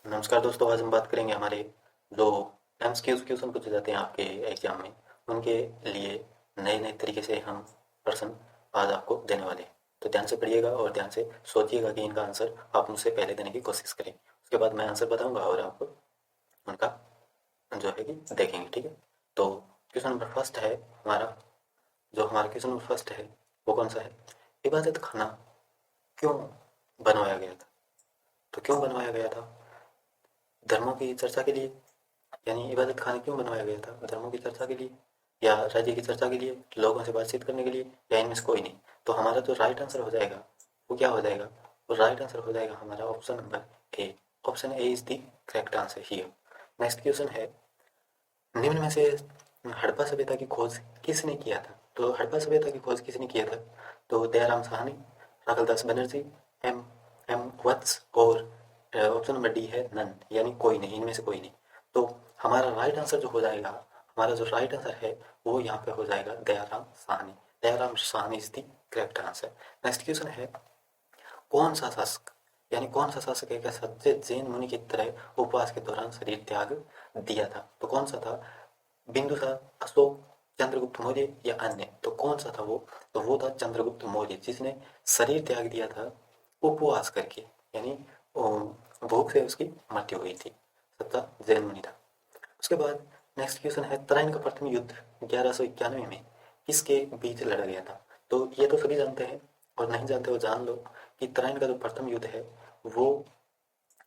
नमस्कार दोस्तों, आज हम बात करेंगे हमारे जो एमसीक्यूज क्वेश्चन पूछे जाते हैं आपके एग्जाम में, उनके लिए नए नए तरीके से हम प्रश्न आज आपको देने वाले हैं। तो ध्यान से पढ़िएगा और ध्यान से सोचिएगा कि इनका आंसर आप मुझसे पहले देने की कोशिश करें। उसके बाद मैं आंसर बताऊंगा और आप उनका जो है कि देखेंगे, ठीक है। तो क्वेश्चन नंबर फर्स्ट है हमारा, जो हमारा क्वेश्चन नंबर फर्स्ट है वो कौन सा है? इबादत खाना क्यों बनवाया गया था? तो क्यों बनवाया गया था? धर्मों की चर्चा के लिए, यानी इबादत खाना क्यों बनवाया गया था? धर्मों की चर्चा के लिए, या राज्य की चर्चा के लिए, लोगों से बातचीत करने के लिए, या इनमें से कोई नहीं? तो हमारा जो राइट आंसर हो जाएगा वो क्या हो जाएगा? वो राइट आंसर हो जाएगा हमारा option number A. Option A is the correct answer here. Next question है, निम्न में से हड़प्पा सभ्यता की खोज किसने किया था? तो हड़प्पा सभ्यता की खोज किसने किया था? तो दयाराम साहनी, राखलदास बनर्जी, एम एम वत्स, और ऑप्शन नंबर डी है नन, यानी कोई नहीं, इनमें से कोई नहीं। तो हमारा राइट आंसर जो हो जाएगा, हमारा जो राइट आंसर है वो यहाँ पे हो जाएगा Dayaram Sahni. Dayaram Sahni is the correct answer. Next question है, कौन सा शासक, यानी कौन सा शासक है सच्चे जैन मुनि की तरह उपवास के दौरान शरीर त्याग दिया था? तो कौन सा था? बिंदुसार, अशोक, चंद्रगुप्त मौर्य, या अन्य? तो कौन सा था वो? तो वो था चंद्रगुप्त मौर्य, जिसने शरीर त्याग दिया था उपवास करके, यानी भूख से उसकी मृत्यु हुई थी। सच्चा जैन मुनि था। उसके बाद नेक्स्ट क्वेश्चन है, तराइन का प्रथम युद्ध 1191 में किसके बीच लड़ा गया था? तो ये तो सभी जानते हैं, और नहीं जानते हो जान लो कि तराइन का जो प्रथम युद्ध है वो,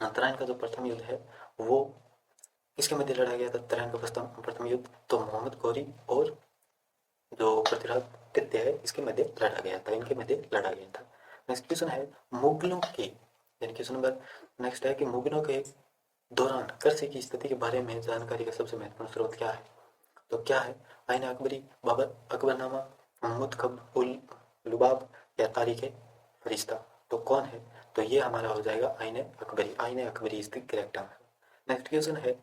तराइन का जो प्रथम युद्ध है वो किसके मध्य लड़ा गया था? तराइन का प्रथम प्रथम युद्ध तो मोहम्मद गौरी और जो पृथ्वीराज तृतीय है इसके मध्य लड़ा गया था, इनके मध्य लड़ा गया था। नेक्स्ट क्वेश्चन है, मुगलों के, यानी क्वेश्चन नंबर नेक्स्ट है कि मुगलों के दौरान कृषि की स्थिति के बारे में जानकारी का सबसे महत्वपूर्ण स्रोत क्या है? तो क्या है? आईन अकबरी, बाबर अकबरनामा, मुतखब उल लुबाब, या तारीख फरिश्ता? तो कौन है? तो ये हमारा हो जाएगा आईन अकबरी। आईन Akbari is the correct answer. Next question है,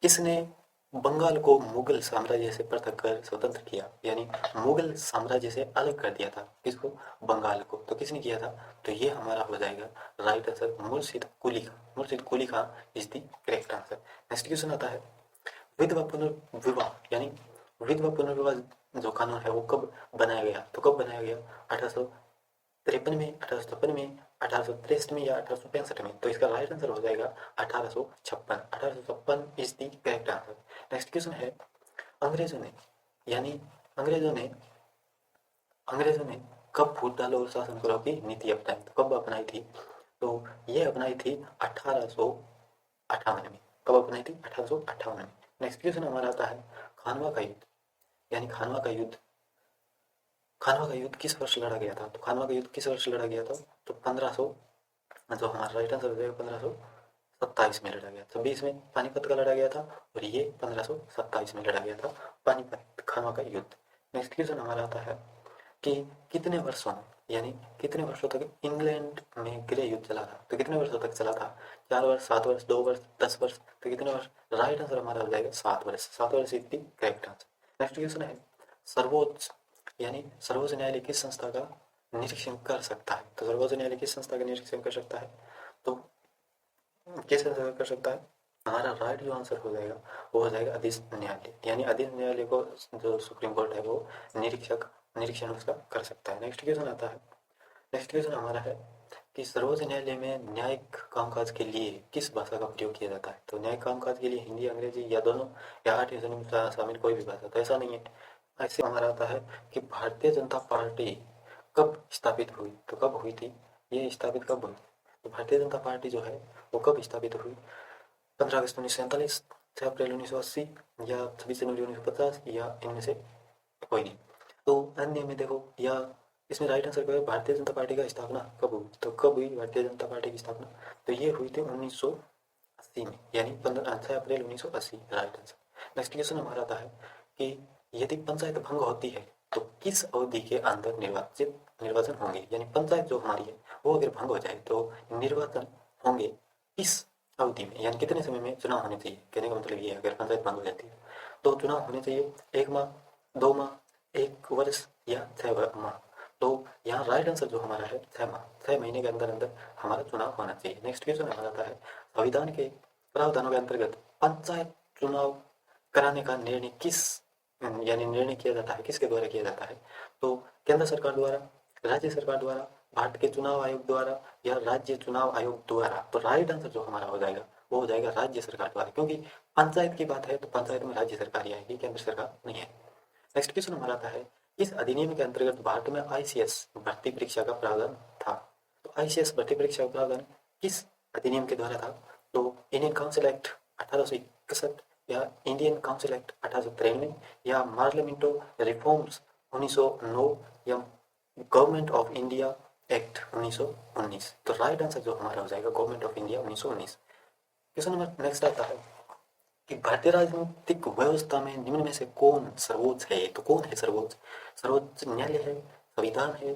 किसने बंगाल को मुगल साम्राज्य से पृथक कर स्वतंत्र किया, यानी मुगल साम्राज्य से अलग कर दिया था? किसको? बंगाल को। तो किसने किया था? तो ये हमारा हो जाएगा राइट आंसर मुर्शिद Quli Khan. Murshid Quli Khan is the correct answer. Next question आता है, विधवा पुनर्विवाह, यानी विधवा पुनर्विवाह जो कानून है वो कब बनाया गया? तो कब बनाया गया? 1853 में, 1856 में, 1863 में, या 1865 में? तो इसका राइट आंसर हो जाएगा 1856। 1856 is the correct answer. Next question है, अंग्रेजों ने, यानी अंग्रेजों ने अंग्रेजों ने कब फूट डालो और शासन करो की नीति अपनाई? तो कब अपनाई थी? तो ये अपनाई थी 1858 में। कब अपनाई थी? 1858 में। नेक्स्ट क्वेश्चन हमारा आता है, खानवा का युद्ध, यानी खानवा का युद्ध किस वर्ष लड़ा गया था? तो खानवा का युद्ध किस वर्ष लड़ा गया था? तो 1500, जो हमारा राइट आंसर हो जाएगा 1527 में लड़ा गया। 26 में पानीपत का लड़ा गया था, और ये 1527 में लड़ा गया था पानीपत खानवा का युद्ध। नेक्स्ट क्वेश्चन हमारा आता है कि कितने वर्षों, यानी कितने वर्षों तक इंग्लैंड में गृह युद्ध चला था? तो कितने वर्षों तक चला था? 4 वर्ष, 7 वर्ष, 2 वर्ष, 10 वर्ष? तो कितने वर्ष? राइट आंसर हमारा हो जाएगा 7 वर्ष। 7 वर्ष is the correct answer. Next question है, सर्वोच्च, यानी सर्वोच्च न्यायालय किस संस्था का निरीक्षण कर सकता है? तो सर्वोच्च न्यायालय किस संस्था का निरीक्षण कर सकता है? तो किस संस्था का कर सकता है? हमारा राइट जो आंसर हो जाएगा वो हो जाएगा अधीश न्यायालय, यानी अधीश न्यायालय को जो सुप्रीम कोर्ट है वो निरीक्षण उसका कर सकता है। नेक्स्ट क्वेश्चन आता है, नेक्स्ट क्वेश्चन हमारा है कि सर्वोच्च न्यायालय में न्यायिक कामकाज के लिए किस भाषा का प्रयोग किया जाता है? तो न्यायिक कामकाज के लिए हिंदी, अंग्रेजी, या दोनों, या 8 विषयों में शामिल कोई भी भाषा? तो ऐसा नहीं है। ऐसे हमारा आता है कि भारतीय जनता पार्टी कब स्थापित हुई? तो कब हुई थी? ये स्थापित कब हुई? तो भारतीय जनता पार्टी जो है वो कब स्थापित हुई? 15 अगस्त 1947, 6 अप्रैल 1980, या 26 जनवरी 1950, या इनमें से कोई नहीं? तो अन्य में देखो, या इसमें राइट आंसर क्या है? भारतीय जनता पार्टी का स्थापना कब हुई? तो कब हुई भारतीय जनता पार्टी की स्थापना? तो ये हुई थी 1980 में, यानी 6 अप्रैल 1980 राइट आंसर। नेक्स्ट क्वेश्चन हमारा आता है कि यदि पंचायत भंग होती है तो किस अवधि के अंदर निर्वाचन होंगे? यानी पंचायत जो हमारी है वो अगर भंग हो जाए तो निर्वाचन होंगे किस अवधि में, यानी कितने समय में चुनाव होने चाहिए? कहने का मतलब ये है, अगर पंचायत भंग हो जाती है तो चुनाव होने चाहिए 1 माह, 2 माह, 1 वर्ष, या 6 माह? तो यहाँ राइट आंसर जो हमारा है 6 माह। 6 महीने के अंदर अंदर हमारा चुनाव होना चाहिए। नेक्स्ट क्वेश्चन हमारा आता है, संविधान के प्रावधानों के अंतर्गत पंचायत चुनाव कराने का निर्णय निर्णय किया जाता है, किसके द्वारा किया जाता है? तो केंद्र सरकार द्वारा, राज्य सरकार द्वारा, भारत के चुनाव आयोग द्वारा या राज्य चुनाव आयोग द्वारा। तो राइट आंसर जो हमारा हो जाएगा वो हो जाएगा राज्य सरकार द्वारा, क्योंकि पंचायत की बात है तो पंचायत में राज्य सरकार ही आएगी, केंद्र सरकार नहीं है। नेक्स्ट क्वेश्चन हमारा आता है, इस अधिनियम के अंतर्गत भारत में आईसीएस भर्ती परीक्षा का प्रावधान था। तो आईसीएस भर्ती परीक्षा का प्रावधान किस अधिनियम के द्वारा था? तो इंडियन काउंसिल एक्ट 1861 या इंडियन काउंसिल एक्ट 1893 या पार्लियामेंटो रिफॉर्म्स 1909 या गवर्नमेंट ऑफ इंडिया एक्ट 1919। तो राइट आंसर जो हमारा हो जाएगा government of India 1919। Question number next आता है कि भारतीय राजनीतिक व्यवस्था में निम्न में से कौन सर्वोच्च है? तो कौन है सर्वोच्च? सर्वोच्च न्यायालय है, संविधान है,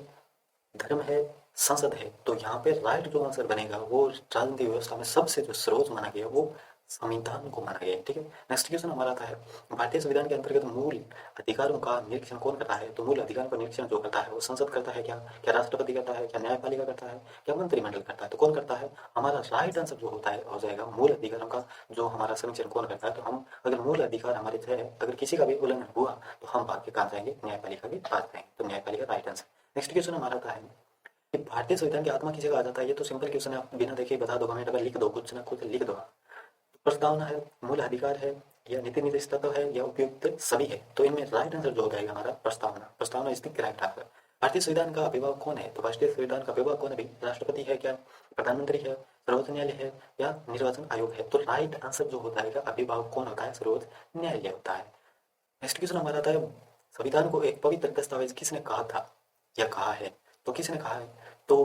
धर्म है, संसद है। तो यहाँ पे राइट जो आंसर बनेगा वो राजनीतिक व्यवस्था में सबसे जो सर्वोच्च माना गया वो संविधान को माना गया है। ठीक है, नेक्स्ट क्वेश्चन हमारा आता है, भारतीय संविधान के अंतर्गत मूल अधिकारों का निरीक्षण कौन करता है? तो मूल अधिकारों का निरीक्षण जो करता है वो संसद करता है क्या? क्या राष्ट्रपति करता है? क्या न्यायपालिका करता है? क्या मंत्रिमंडल करता है? तो कौन करता है? हमारा राइट आंसर जो होता है हो जाएगा मूल अधिकारों का जो हमारा संरक्षण कौन करता है? तो हम अगर मूल अधिकार हमारे जो है अगर किसी का भी उल्लंघन हुआ तो हम भाग के कहाँ जाएंगे? न्यायपालिका के पास जाएंगे। तो न्यायपालिका राइट आंसर। नेक्स्ट क्वेश्चन हमारा आता है कि भारतीय संविधान की आत्मा किसे कहा जाता है? ये तो सिंपल क्वेश्चन है, आप बिना देखे बता दो, कमेंट अगर लिख दो, कुछ ना कुछ लिख दो। प्रस्तावना है, मूल अधिकार है, या नीति निर्देश तत्व है, या उपयुक्त सभी है? तो इनमें राइट आंसर जो हो जाएगा हमारा प्रस्तावना। प्रस्तावना इज द करेक्ट आंसर। भारतीय संविधान का अभिभावक कौन है? तो भारतीय संविधान का अभिभावक कौन है भाई? राष्ट्रपति है क्या? प्रधानमंत्री है? सर्वोच्च न्यायालय है? या निर्वाचन आयोग है? तो राइट आंसर जो हो जाएगा अभिभावक कौन होता है? सर्वोच्च न्यायालय होता है। नेक्स्ट क्वेश्चन हमारा आता है, संविधान को एक पवित्र दस्तावेज किसने कहा था या कहा है? तो किसने कहा है? तो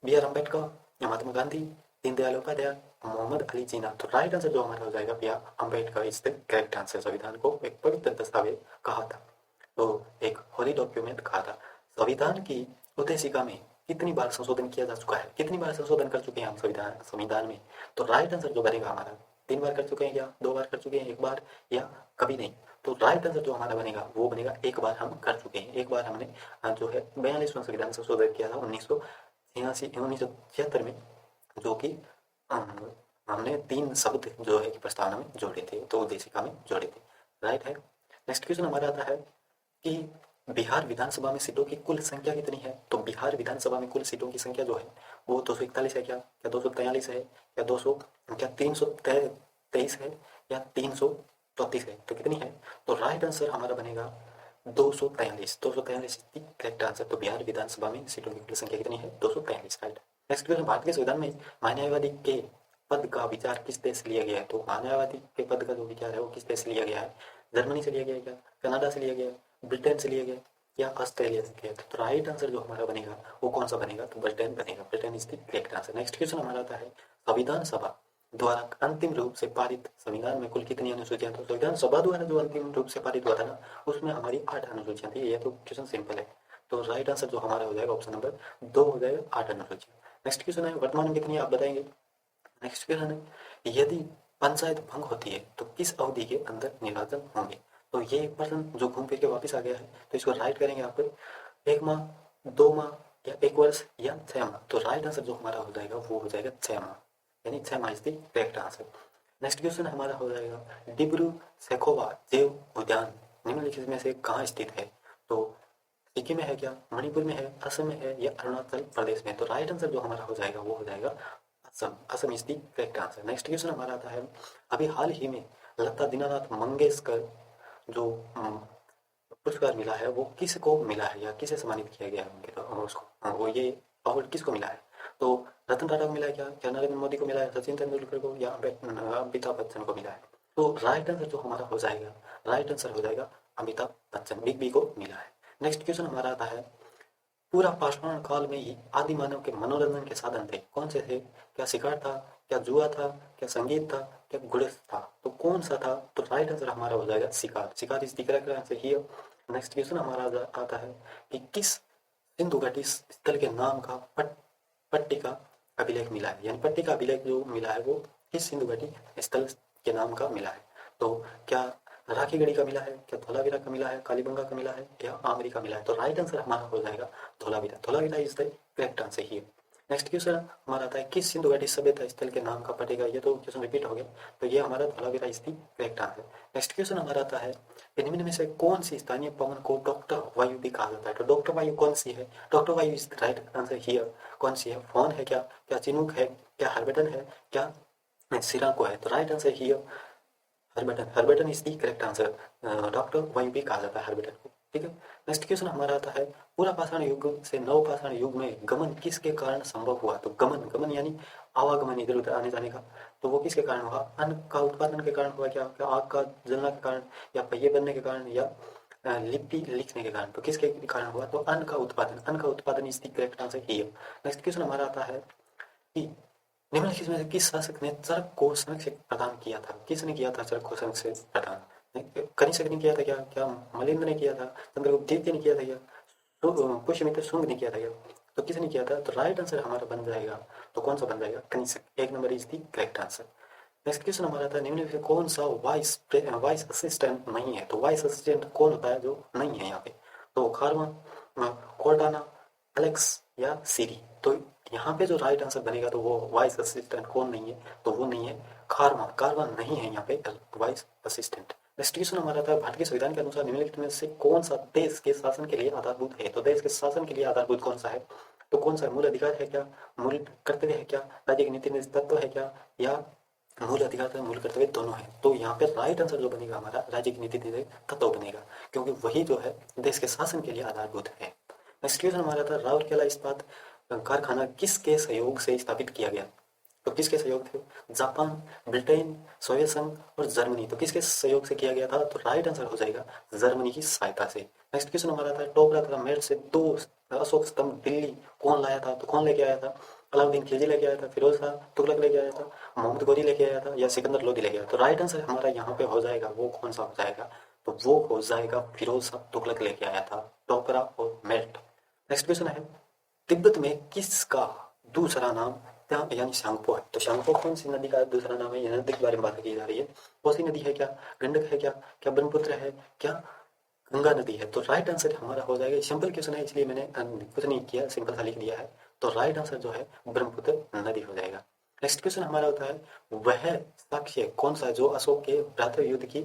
बी आर अम्बेडकर या महात्मा गांधी, दीनदयाल उपाध्याय, मोहम्मद अली जिन्ना। तो राइट आंसर जो हमारा हो जाएगा B R Ambedkar is the correct answer. संविधान को एक पवित्र दस्तावेज कहा था, तो एक होली डॉक्यूमेंट कहा था। संविधान की उद्देशिका में कितनी बार संशोधन किया जा चुका है? कितनी बार संशोधन कर चुके हैं हम संविधान में? तो राइट आंसर जो बनेगा हमारा 3 बार कर चुके हैं, या 2 बार कर चुके हैं, 1 बार, या कभी नहीं? तो राइट आंसर जो हमारा बनेगा वो बनेगा 1 बार हम कर चुके हैं। 1 बार हमने जो है 42वां संविधान संशोधन किया था 1976 में, जो कि हमने 3 शब्द जो है कि प्रस्तावना में जोड़े थे, तो उद्देशिका में जोड़े थे। राइट है। नेक्स्ट क्वेश्चन हमारा आता है कि बिहार विधानसभा में सीटों की कुल संख्या कितनी है? तो बिहार विधानसभा में कुल सीटों की संख्या जो है वो 241 है क्या? 243 है? या 323 है? या 334 है? तो कितनी है? तो राइट आंसर हमारा बनेगा 243। 243 करेक्ट आंसर। तो बिहार विधानसभा में सीटों की कुल संख्या कितनी है? 243। राइट। नेक्स्ट क्वेश्चन, भारत के संविधान में महान्यायवादी के पद का विचार किस देश से लिया गया है? तो महान्यायवादी के पद का जो विचार है वो किस देश से लिया गया है? जर्मनी से लिया गया है क्या? कनाडा से लिया गया? ब्रिटेन से लिया गया? या ऑस्ट्रेलिया से लिया? तो राइट आंसर जो हमारा बनेगा वो कौन सा बनेगा? तो ब्रिटेन बनेगा। Britain is the correct answer. Next question हमारा आता है, संविधान सभा द्वारा अंतिम रूप से पारित संविधान में कुल कितनी अनुसूचियां? तो संविधान सभा द्वारा जो अंतिम रूप से पारित हुआ था ना उसमें हमारी 8 अनुसूचियां थी। ये तो क्वेश्चन सिंपल है। तो राइट आंसर जो हमारा हो जाएगा ऑप्शन नंबर 2 हो जाएगा, 8 अनुसूचियां। नेक्स्ट क्वेश्चन है, वर्तमान में कितनी आप बताएंगे? नेक्स्ट क्वेश्चन है, यदि पंचायत भंग होती है तो किस अवधि के अंदर निर्वाचन होंगे? तो ये प्रश्न जो घूम फिर के वापस आ गया है, तो इसको राइट करेंगे आप 1 माह, 2 माह, या 1 वर्ष, या 6 माह? तो राइट आंसर जो हमारा हो जाएगा वो हो जाएगा 6 माह, यानी 6 माह is the correct answer. Next question हमारा हो जाएगा, डिब्रू सैखोवा जैव उद्यान निम्नलिखित में से कहाँ स्थित है? तो सिक्किम में है क्या? मणिपुर में है? असम में है? या अरुणाचल प्रदेश में? तो राइट आंसर जो हमारा हो जाएगा वो हो जाएगा Assam. Assam is the correct answer. Next question हमारा आता है, अभी हाल ही में लता दीनानाथ मंगेशकर जो पुरस्कार मिला है वो किसको मिला है या किसे सम्मानित किया गया है उनके तो उसको वो ये अवार्ड किसको मिला है? तो रतन टाटा को मिला है क्या? क्या नरेंद्र मोदी को मिला है? सचिन तेंदुलकर को? या अमिताभ बच्चन को मिला है? तो राइट आंसर जो हमारा हो जाएगा, राइट आंसर हो जाएगा अमिताभ बच्चन, बिग बी को मिला है। नेक्स्ट क्वेश्चन हमारा आता है, पूरा पाषाण काल में ही आदि मानव के मनोरंजन के साधन थे, कौन से थे? क्या शिकार था? क्या जुआ था? क्या संगीत था? क्या गुड़े था? तो कौन सा था? तो राइट आंसर हमारा हो जाएगा शिकार। शिकार is the correct answer here. Next question हमारा आता है कि किस सिंधु घाटी स्थल के नाम का पट्टिका अभिलेख मिला है? यानी पट्टिका अभिलेख जो मिला है वो किस सिंधु घाटी स्थल के नाम का मिला है? तो क्या राखीगढ़ी का मिला है? क्या धोलावीरा का मिला है? कालीबंगा का मिला है? या आमरी का मिला है? तो राइट आंसर हमारा हो जाएगा Dholavira. Dholavira is the correct answer here. Next question हमारा आता है किस सिंधु घाटी सभ्यता स्थल के नाम का पड़ेगा। ये तो क्वेश्चन रिपीट हो गया, तो ये हमारा Dholavira is the correct answer. Next question हमारा आता है इनमें में से कौन सी स्थानीय पवन को डॉक्टर वायु भी कहा जाता है। तो डॉक्टर वायु कौन सी है? डॉक्टर वायु इज राइट आंसर हियर। कौन सी है? फोन है क्या? क्या चिनूक है? क्या हर्बेटन है? क्या सिराको है? तो right answer here Herbertson. Herbertson is the correct answer. Doctor वायु भी कहा जाता है हर्बेटन को। ठीक है। नेक्स्ट क्वेश्चन हमारा आता है पूरा पाषाण युग से नव पाषाण युग में गमन किसके कारण संभव हुआ। तो गमन गमन यानी आवागमन, इधर उधर आने जाने का, तो वो किसके कारण हुआ? अन्न का उत्पादन के कारण हुआ क्या? क्या आग का जलना के कारण, या पहिए बनने के कारण, या लिपि लिखने के कारण? तो किसके कारण हुआ? तो अन्न का उत्पादन। अन्न का उत्पादन is the correct answer here. Next question हमारा आता है कि निम्नलिखित में से किस शासक ने चरक को संरक्षक प्रदान किया था। किसने किया था चरक को संरक्षक प्रदान? कनिष्क ने किया था क्या? क्या मलिंद ने किया था? चंद्रगुप्त द्वितीय ने किया था क्या? पुष्यमित्र शुंग ने किया था क्या? तो किसने किया था? तो राइट आंसर हमारा बन जाएगा, तो कौन सा बन जाएगा? कनिष्क। एक number is the correct answer. Next question हमारा था निम्न में से कौन सा वाइस वाइस असिस्टेंट नहीं है। तो वाइस असिस्टेंट कौन होता है जो नहीं है यहाँ पे? तो खारवा, कोर्टाना, एलेक्स या सीरी। तो यहाँ पे जो राइट आंसर बनेगा तो वो वाइस असिस्टेंट कौन नहीं है? तो वो नहीं है खारवा। खारवा नहीं है यहाँ पे वाइस असिस्टेंट। नेक्स्ट क्वेश्चन हमारा था भारतीय संविधान के अनुसार निम्नलिखित में से कौन सा देश के शासन के लिए आधारभूत है। तो देश के शासन के लिए आधारभूत कौन सा है? तो कौन सा? मूल अधिकार है क्या? मूल कर्तव्य है क्या? राज्य की नीति तत्व है क्या? या मूल अधिकार था मूल कर्तव्य दोनों है? तो यहाँ पे राइट आंसर जो बनेगा हमारा राज्य की नीति तत्व बनेगा, क्योंकि वही जो है देश के शासन के लिए आधारभूत है। नेक्स्ट क्वेश्चन हमारा था राउरकेला इस्पात कारखाना किसके सहयोग से स्थापित किया गया। तो किसके सहयोग थे? जापान, ब्रिटेन, सोवियत संघ और जर्मनी। तो किसके सहयोग से किया गया था? तो राइट आंसर हो जाएगा जर्मनी की सहायता से। नेक्स्ट क्वेश्चन हमारा था टोकरा तथा मेरठ से 2 अशोक स्तंभ दिल्ली कौन लाया था। तो कौन लेके आया था? अलाउद्दीन खिलजी लेके आया था, फिरोज शाह तुगलक लेके आया था, मोहम्मद गौरी लेके आया था, या सिकंदर लोदी लेके आया। तो राइट आंसर हमारा यहाँ पे हो जाएगा, वो कौन सा हो जाएगा? तो वो हो जाएगा फिरोज शाह तुगलक लेके आया था टोकरा और मेरठ। नेक्स्ट क्वेश्चन है तिब्बत में किसका दूसरा नाम यानी शांगपो है। तो शांगपो कौन सी नदी का दूसरा नाम है? यह नदी के बारे में बात की जा रही है। कोसी नदी है क्या? गंडक है क्या? क्या ब्रह्मपुत्र है? क्या गंगा नदी है? तो राइट आंसर हमारा हो जाएगा। सिंपल क्वेश्चन है इसलिए मैंने कुछ नहीं किया, सिंपल सा लिख दिया है। तो राइट आंसर जो है ब्रह्मपुत्र नदी हो जाएगा। नेक्स्ट क्वेश्चन हमारा होता है वह साक्ष्य कौन सा है जो अशोक के भ्रातृ युद्ध की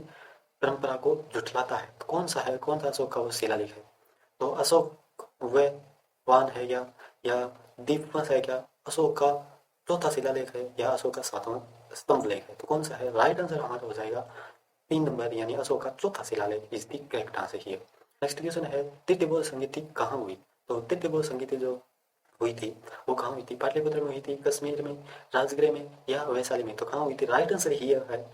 परंपरा को झुठलाता है। तो कौन सा है? कौन सा अशोक का वो शिलालेख है? तो अशोक व वान है क्या? या दीपवंश है क्या? अशोक का चौथा शिलालेख है, या अशोक का 7वां स्तंभ लेख है? तो कौन सा है? राइट आंसर हमारा हो जाएगा 3 नंबर यानी अशोक का चौथा शिलालेख is the correct answer here. Next question है तृतीय बौद्ध संगीति कहाँ हुई। तो तृतीय बौद्ध संगीति जो हुई थी वो कहाँ हुई थी? पाटलिपुत्र में हुई थी, कश्मीर में, राजगृह में, या वैशाली में? तो कहाँ हुई थी? राइट आंसर हियर है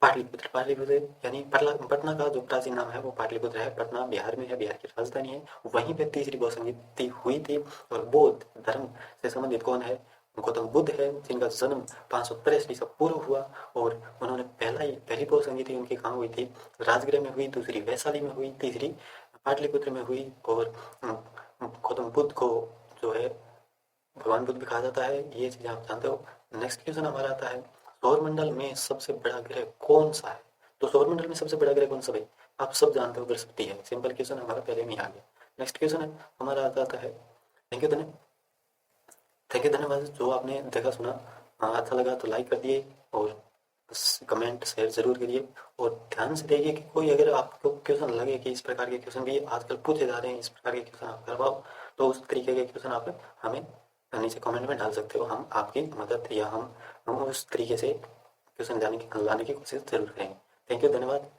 पाटलिपुत्र। पाटलिपुत्र यानी पटना का जो प्राचीन नाम है वो पाटलिपुत्र है। पटना बिहार में है, बिहार की राजधानी है। वहीं पे तीसरी बौद्ध संगीति हुई थी। और बौद्ध धर्म से संबंधित कौन है? गौतम बुद्ध है, जिनका जन्म 563 ईसा पूर्व हुआ। और उन्होंने पहली बौद्ध संगीति उनकी कहाँ हुई थी? राजगृह में हुई, दूसरी वैशाली में हुई, तीसरी पाटलिपुत्र में हुई। और गौतम बुद्ध को जो है भगवान बुद्ध भी कहा जाता है, ये चीज़ आप जानते हो। नेक्स्ट क्वेश्चन हमारा आता है सौरमंडल में सबसे बड़ा ग्रह कौन सा है। तो सौरमंडल में सबसे बड़ा ग्रह कौन सा भाई? आप सब जानते हो, बृहस्पति है। सिंपल क्वेश्चन हमारा पहले में आ गया। नेक्स्ट क्वेश्चन है हमारा आता है थैंक यू धन्यवाद जो आपने देखा सुना। अच्छा लगा तो लाइक कर दिए और कमेंट शेयर जरूर करिए। और ध्यान से देखिए कि कोई अगर आपको क्वेश्चन लगे कि इस प्रकार के क्वेश्चन भी आजकल पूछे जा रहे हैं, इस प्रकार के क्वेश्चन आप करवाओ, तो उस तरीके के क्वेश्चन आप हमें नीचे कमेंट में डाल सकते हो। हम आपकी मदद या हम उस तरीके से क्वेश्चन लाने की कोशिश जरूर करेंगे। थैंक यू धन्यवाद।